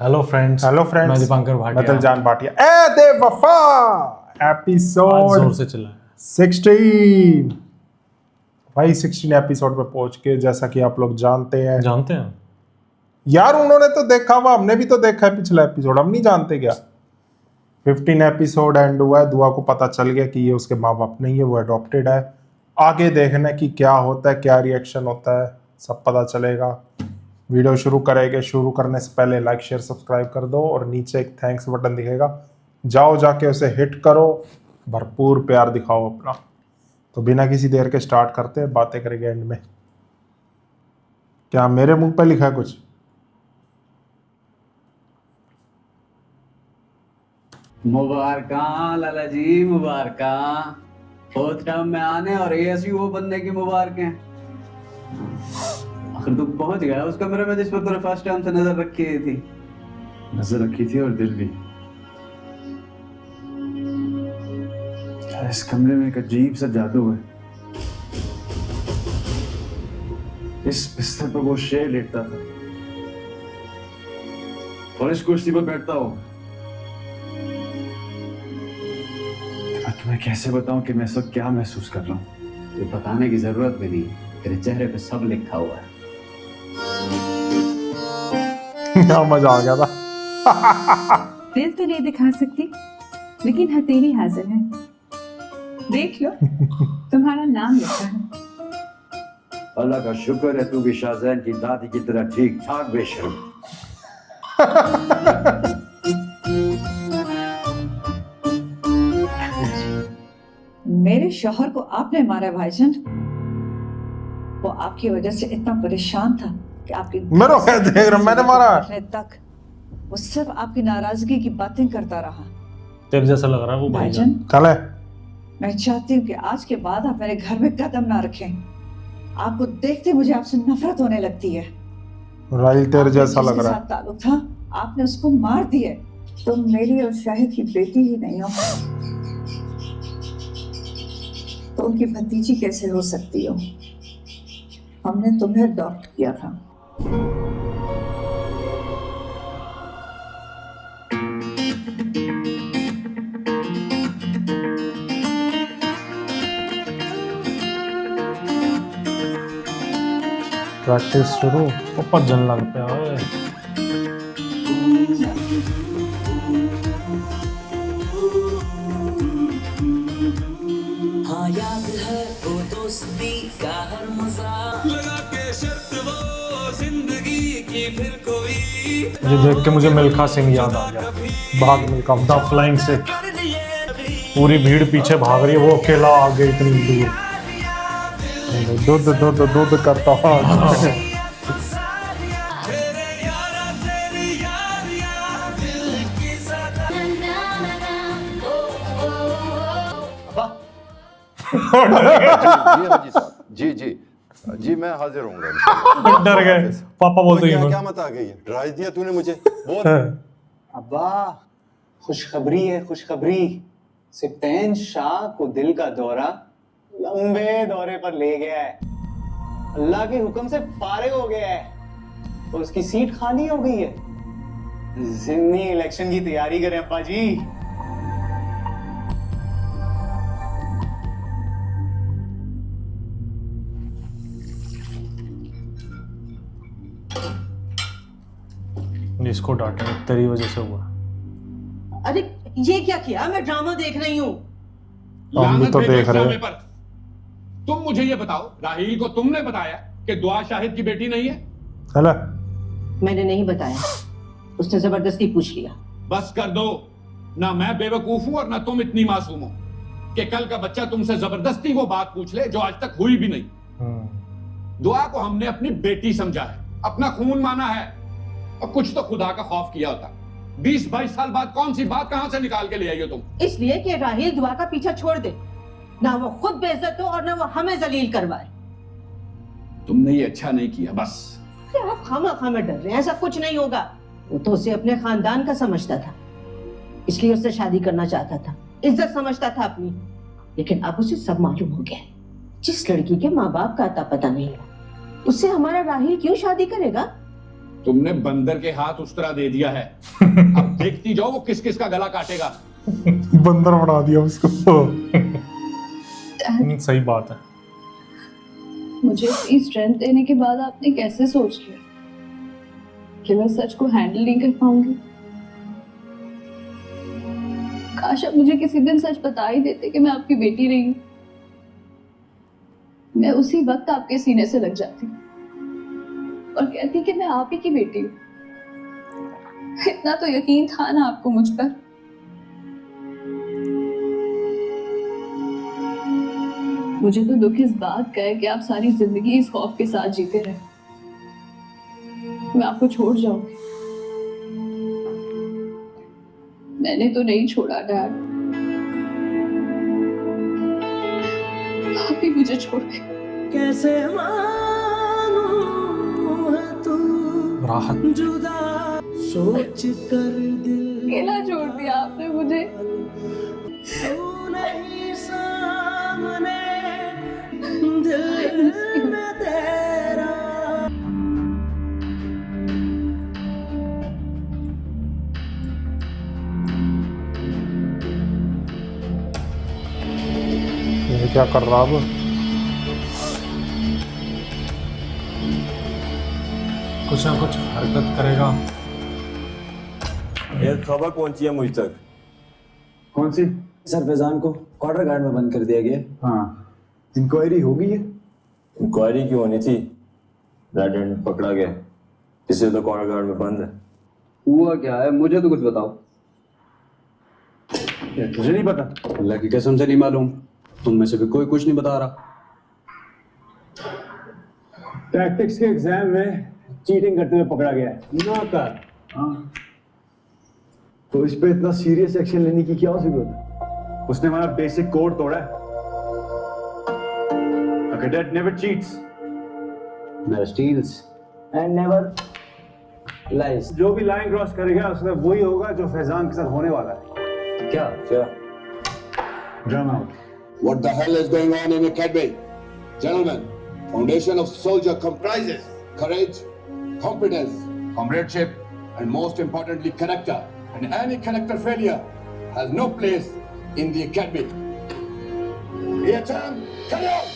Hello friends मैं दीपांकर मैं भाटिया दिलजान भाटिया। ए दे वफा आज एपिसोड जोर से चला है 16 भाई 16 एपिसोड पे पहुंच के, जैसा कि आप लोग जानते हैं जानते हैं यार, उन्होंने तो देखा हुआ, हमने भी तो देखा है पिछला एपिसोड, हम नहीं जानते क्या। 15 एपिसोड एंड हुआ है, दुआ को पता चल गया कि ये उसके माँ बाप नहीं है, वो अडॉप्टेड है। आगे देखना कि क्या होता है, क्या रिएक्शन होता है, सब पता चलेगा। वीडियो शुरू करेंगे, शुरू करने से पहले लाइक शेयर सब्सक्राइब कर दो और नीचे एक थैंक्स बटन दिखेगा, जाओ जाके उसे हिट करो, भरपूर प्यार दिखाओ अपना। तो बिना किसी देर के स्टार्ट करते हैं, बातें करेंगे एंड में। क्या मेरे मुंह पे लिखा है कुछ? मुबारकां लाला जी, मुबारकां। फोर्थ टर्म में आने और एएसयू बनने की मुबारकें। आखिर तू पहुंच गया उस कमरे में जिस पर तूने फर्स्ट टाइम से नजर रखी थी। नजर रखी थी और दिल भी। इस कमरे में एक अजीब सा जादू है। इस बिस्तर पर वो शेर लेटता था और इस कुर्सी पर बैठता हो। अब तुम्हें कैसे बताऊं कि मैं इस वक्त क्या महसूस कर रहा हूं? तो बताने की जरूरत भी नहीं, तेरे चेहरे पे सब लिखा हुआ है। क्या मजा आ गया था। दिल तो नहीं दिखा सकती, लेकिन हथेली हाजिर है। देख लो, तुम्हारा नाम लिखा है। अल्लाह का शुक्र है तू भी शाहजहान की दादी की तरह ठीक ठाक बेशर्म। मेरे शौहर को आपने मारा भाईजान। वो आपकी वजह से इतना परेशान था कि आपकी मेरे को देख रहा, मैंने मारा। तक वो सिर्फ आपकी नाराजगी की बातें करता रहा। तेरे जैसा लग रहा है वो भाईजान। भाईजान, चले मैं चाहती हूँ कि आज के बाद आप मेरे घर में कदम ना रखें। आपको देखते मुझे आपसे नफरत होने लगती है। राइल तेरे जैसा लग रहा है। साथ ताल्लुक था, आपने उसको मार दिए। तुम मेरी और शाहिद की बेटी ही नहीं हो, तो उनकी भतीजी कैसे हो सकती हो? हमने तुम्हें अडॉप्ट किया था। प्रैक्टिस शुरू ऊपर जन लग पे आए। हाँ याद है वो दोस्ती का हर मजा, लगा के शर्त वो जिंदगी की फिर कोई। ये देख के मुझे मिल्खा सिंह याद आ गया। भाग मिल्खा द फ्लाइंग से पूरी भीड़ पीछे भाग रही है, वो अकेला आगे इतनी दूर। दूध दूध दूध करता हूँ। जी जी जी मैं हाजिर हूँ। डर गए पापा बोलते क्या ही क्या मत आ गई है? डरा दिया तूने मुझे। बोल। अब्बा, खुशखबरी है, खुशखबरी। सिप्तेन शाह को दिल का दौरा लंबे दौरे पर ले गया है। अल्लाह के हुक्म से फारिग हो गया है और उसकी सीट खाली हो गई है। जिमनी इलेक्शन की तैयारी करें अब्बा जी। इसको डांटे तेरी वजह से हुआ। अरे ये क्या किया? मैं ड्रामा देख रही हूँ। हम भी तो देख रहे हैं। तुम मुझे ये बताओ, राहील को तुमने बताया कि दुआ शाहिद की बेटी नहीं है? चले मैंने नहीं बताया, उसने जबरदस्ती पूछ लिया। बस कर दो ना, मैं बेवकूफ हूं और ना तुम इतनी मासूम हो कि कल का बच्चा तुमसे जबरदस्ती वो बात पूछ ले जो आज तक हुई भी नहीं। दुआ को हमने अपनी बेटी समझा है, अपना खून माना है, और कुछ तो खुदा का खौफ किया होता। 20-22 साल बाद कौन सी बात कहां से निकाल के ले आई हो तुम? इसलिए कि राहील दुआ का पीछा छोड़ दे, ना वो खुद बेइज्जत हो और ना वो हमें जलील करवाए। तुमने ये अच्छा नहीं किया। बस अरे आप खामा में डर रहे हैं, ऐसा कुछ नहीं होगा। वो तो उसे अपने खानदान का समझता था, इसलिए उससे शादी करना चाहता था, इज्जत समझता था अपनी। लेकिन अब उसे सब मालूम हो गया। जिस लड़की के माँ बाप का अता पता नहीं है, उससे हमारा राहील क्यों शादी करेगा? तुमने बंदर के हाथ उस तरह दे दिया है। अब देखती जाओ वो किस किस का गला काटेगा। बंदर बना दिया उसको। सही बात है। मुझे इतनी स्ट्रेंथ देने के बाद आपने कैसे सोच लिया कि मैं सच को हैंडल नहीं कर पाऊंगी? काश आप मुझे किसी दिन सच बता ही देते कि मैं आपकी बेटी नहीं हूं। मैं उसी वक्त आपके सीने से लग जाती और कहती कि मैं आप ही की बेटी हूँ। इतना तो यकीन था ना आपको मुझ पर। मुझे तो दुख इस बात का है कि आप सारी जिंदगी इस खौफ के साथ जीते रहे मैं आपको छोड़ जाऊंगी। मैंने तो नहीं छोड़ा डैड, आप ही मुझे छोड़ गए। कैसे मानूं है तू राहत जुदा सोच कर दिल अकेला छोड़ दिया आपने मुझे। तू नहीं सामने दिल में तेरा। ये क्या कर रहा अब? कुछ ना कुछ हरकत करेगा। एक खबर पहुंची है मुझ तक। कौन सी? सर फैजान को क्वार्टर गार्ड में बंद कर दिया गया। हाँ, इंक्वायरी हो गई है। इंक्वायरी क्यों होनी थी? रेड हैंड पकड़ा गया, इसे तो क्वार्टर गार्ड में बंद है। हुआ क्या है मुझे तो कुछ बताओ। तुझे नहीं पता? अल्लाह की कसम से नहीं मालूम, तुम में से भी कोई कुछ नहीं बता रहा। टैक्टिक्स के एग्जाम में चीटिंग करते हुए पकड़ा गया है। ना कर। हाँ। तो इस पे इतना सीरियस एक्शन लेने की क्या जरूरत है? उसने हमारा बेसिक कोड तोड़ा है। A cadet never cheats. Never steals and never lies. जो भी लाइन क्रॉस करेगा उसका वही होगा जो फैजान के साथ होने वाला है। क्या? Drum out. What the hell is going on in academy? Gentlemen, foundation of soldier comprises courage, competence, comradeship, and most importantly, character. And any character failure has no place in the academy. Here, Cham, carry on!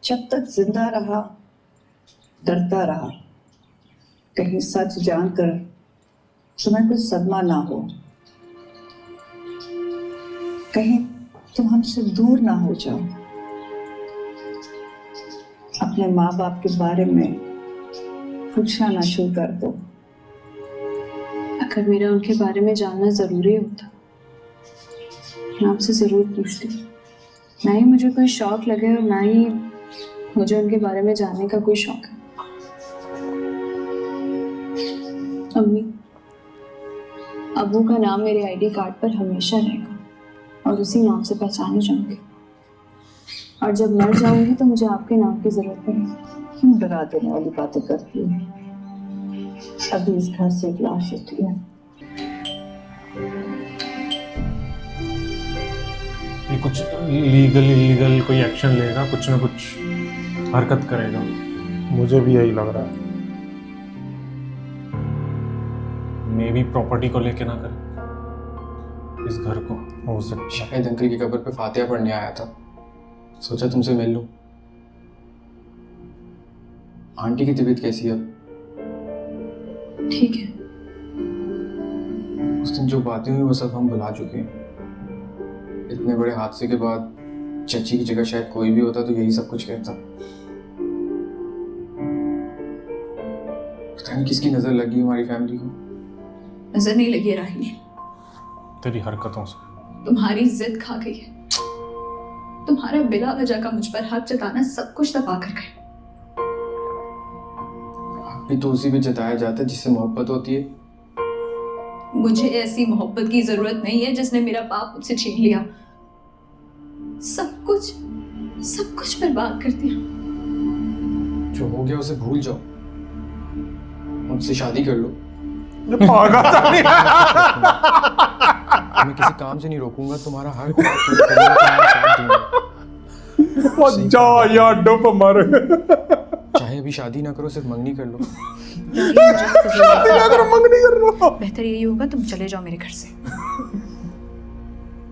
जब तक जिंदा रहा डरता रहा, कहीं सच जानकर तुम्हें कुछ सदमा ना हो, कहीं तुम हमसे दूर ना हो जाओ। अपने माँ बाप के बारे में पूछना ना शुरू कर दो। अगर मेरा उनके बारे में जानना जरूरी होता मैं आपसे जरूर पूछती। ना ही मुझे कोई शौक लगे और ना ही मुझे उनके बारे में जानने का कोई शौक है। अम्मी, अबू का नाम मेरे आईडी कार्ड पर हमेशा रहेगा और उसी नाम से पहचानी जाऊंगी। और जब मर जाऊंगी तो मुझे आपके नाम की जरूरत पड़ेगी। क्यों डरा देने वाली बातें करती है? अभी इस घर से एक लाश उठी है। ये कुछ लीगल इलीगल कोई एक्शन लेगा, कुछ ना कुछ हरकत करेगा। मुझे भी यही लग रहा है। मे भी प्रॉपर्टी को लेके ना करे, इस घर को हो सकता है। शाहिद अंकल की कब्र पे फातिहा पढ़ने आया था, सोचा तुमसे मिल लूं। आंटी की तबीयत कैसी है अब? ठीक है। उस दिन जो बातें हुई वो सब हम भुला चुके हैं। इतने बड़े हादसे के बाद चची की जगह शायद कोई भी होता तो यही सब कुछ कहता। पता नहीं किसकी नजर लगी हमारी फैमिली को। नजर नहीं लगी राहिनी, तेरी हरकतों से तुम्हारी जिद खा गई है। तुम्हारा बिला वजह का मुझ पर हक जताना सब कुछ दबा कर गए। आप भी तो उसी पे जताया जाता है जिससे मोहब्बत होती है। मुझे ऐसी मोहब्बत मोहब्बत की जरूरत नहीं है जिसने मेरा बाप मुझसे छीन लिया। सब कुछ बर्बाद कर दिया। जो हो गया उसे भूल जाओ, मुझसे शादी कर लो। मैं किसी काम से नहीं रोकूंगा, तुम्हारा हर ख्वाब पूरा करने का तुम्हारा साथ दूंगा। जा यार डुब मर। चाहे अभी शादी ना करो, सिर्फ मंगनी कर लो। शादी ना करो, मंगनी कर लो। बेहतर यही होगा तुम चले जाओ मेरे घर से।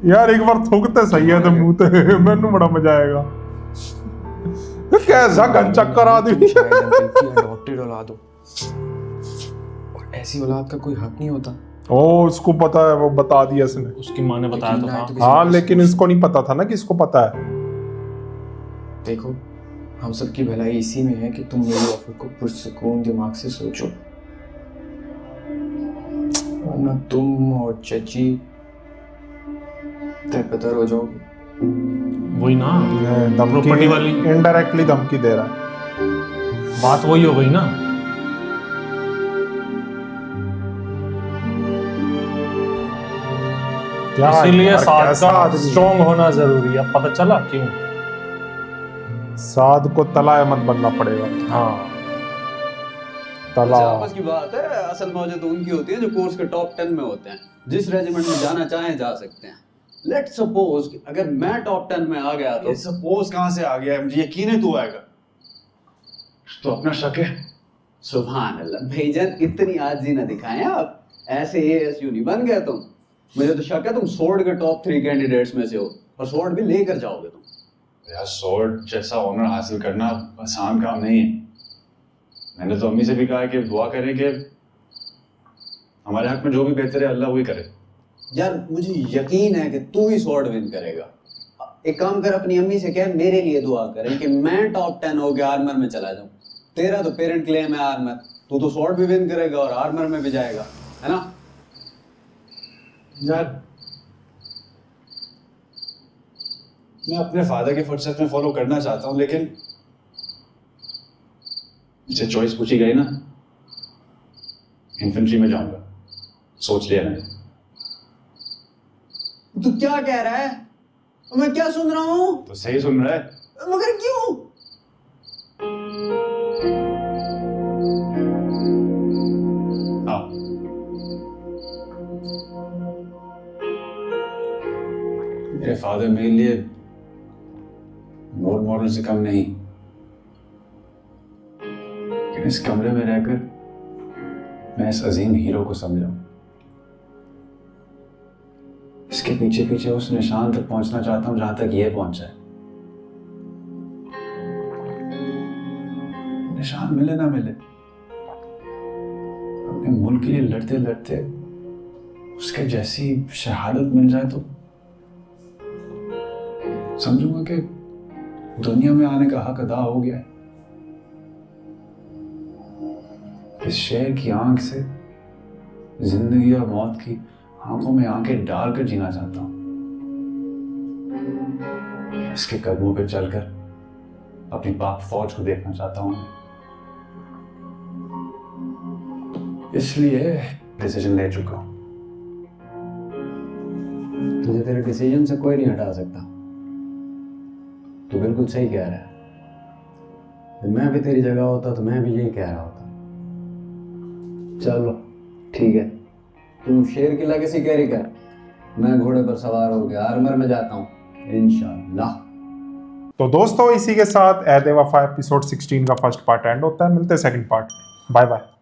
यार एक बार थूकते सही है तो मुंह ते, मैनू बड़ा मजा आएगा। कैसा गन चक्कर आदमी। अडॉप्टेड औलाद हो, और ऐसी औलाद का कोई हक नहीं होता। ओ उसको पता है, वो बता दिया इसने। उसकी माँ ने बताया तो था। हाँ लेकिन इसको नहीं पता था ना कि इसको पता है। देखो हम सबकी भलाई इसी में है कि तुम मेरी ऑफर को पुरसुकून दिमाग से सोचो, वरना तुम और चची तय हो जाओगे। वही ना, धमकी वाली, इनडायरेक्टली धमकी दे रहा है। बात वही हो गई ना। इसीलिए साथ का स्ट्रॉन्ग होना जरूरी है। पता चला क्यों? साध को तला मत बनना पड़ेगा। हाँ तला आपस की बात है, असल मौजे तो उनकी होती है जो कोर्स के टॉप 10 में होते हैं। जिस रेजिमेंट में जाना चाहें जा सकते हैं। लेट सपोज अगर मैं टॉप 10 में आ गया तो। सपोज कहां से आ गया है? मुझे यकीन है तू आएगा। तो अपना शक है। सुभान अल्लाह भाईजान, इतनी आजी ना दिखाएं आप। ऐसे एएसयू नहीं बन गए तुम। मुझे तो शक है तुम सोर्ड के टॉप 3 कैंडिडेट्स में से हो, और सोर्ड भी लेकर जाओगे तुम। यार सोर्ड जैसा ऑनर हासिल करना आसान काम नहीं है। मैंने तो अम्मी से भी कहा है कि दुआ करें कि हमारे हक में जो भी बेहतर है अल्लाह वही करे। यार मुझे यकीन है कि तू ही सोर्ड विन करेगा। एक काम कर, अपनी अम्मी से कह मेरे लिए दुआ करें कि मैं टॉप 10 हो गया आर्मर में चला जाऊं। तेरा तो पेरेंट क्लेम है आर्मर, तू तो सोर्ड भी विन करेगा और आर्मर में भी जाएगा, है ना? यार मैं अपने फादर के फुटस्टेप्स में फॉलो करना चाहता हूं, लेकिन मुझे चॉइस पूछी गई ना, इन्फेंट्री में जाऊंगा। सोच लिया मैंने। तू क्या कह रहा है? मैं क्या सुन रहा हूँ? तो सही सुन रहा है। मगर क्यों? हाँ मेरे फादर मेरे लिए रोल मॉडल से कम नहीं, लेकिन इस कमरे में रहकर मैं इस अजीम हीरो को समझा। इसके पीछे पीछे उस निशान तक पहुंचना चाहता हूं जहां तक ये पहुंचा है। निशान मिले ना मिले, अपने मुल्क के लिए लड़ते लड़ते उसके जैसी शहादत मिल जाए तो समझूंगा कि दुनिया में आने का हक अदा हो गया है। इस शेर की आंख से जिंदगी और मौत की आंखों में आंखें डालकर जीना चाहता हूं। इसके कदमों पर चलकर अपनी पाक फौज को देखना चाहता हूं। इसलिए डिसीजन ले चुका हूं। तुझे तेरे डिसीजन से कोई नहीं हटा सकता। तू बिल्कुल सही कह रहा है। मैं भी तेरी जगह होता तो मैं भी यही कह रहा होता। चलो ठीक है, तू शेर की लेगेसी कैरी कर, मैं घोड़े पर सवार होकर आर्मर में जाता हूँ इंशाल्लाह। तो दोस्तों इसी के साथ ए बेवफा एपिसोड 16 का फर्स्ट पार्ट एंड होता है। मिलते हैं सेकंड पार्ट। Bye bye.